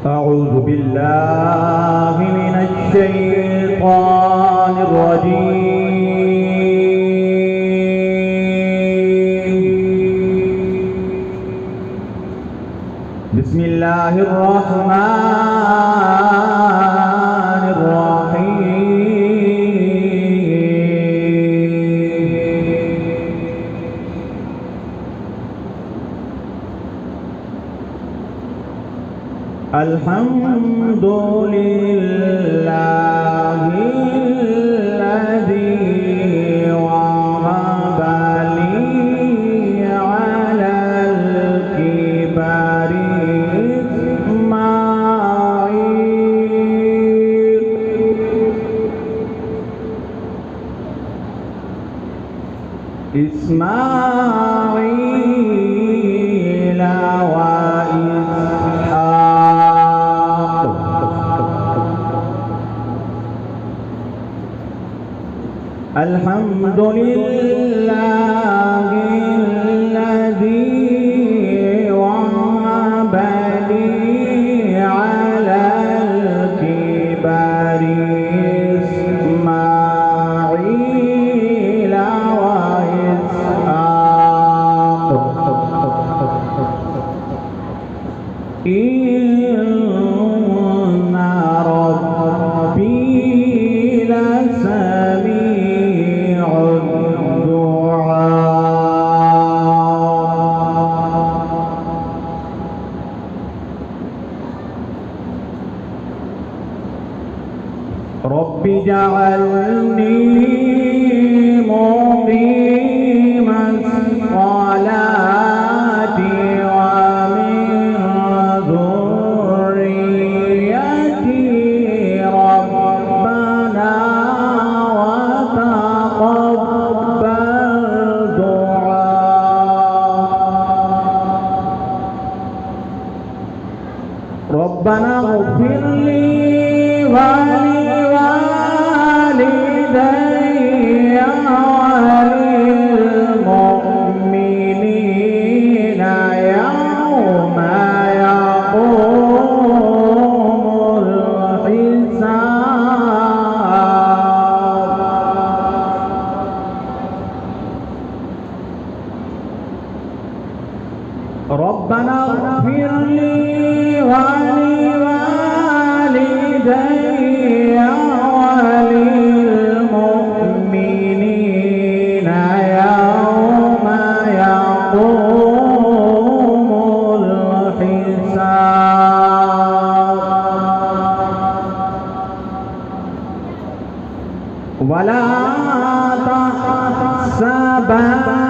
أعوذ بالله من الشيطان الرجيم. بسم الله الرحمن الرحيم. الحمد لله الذي وهب لي على الكبر إسماعيل وإسحاق. الحمد لله الذي وهب لي على الكبر إسماعيل وإسحاق. إن ربي لسميع رب اجعلني مقيم الصلاة ومن ذريتي ربنا وتقبل دعاء. ربنا اغفر لي ولوالدي وللمؤمنين يوم يقوم الحساب. ربنا اغفر لي ولوالدي وللمؤمنين يوم يقوم الحساب. ولا تحسبن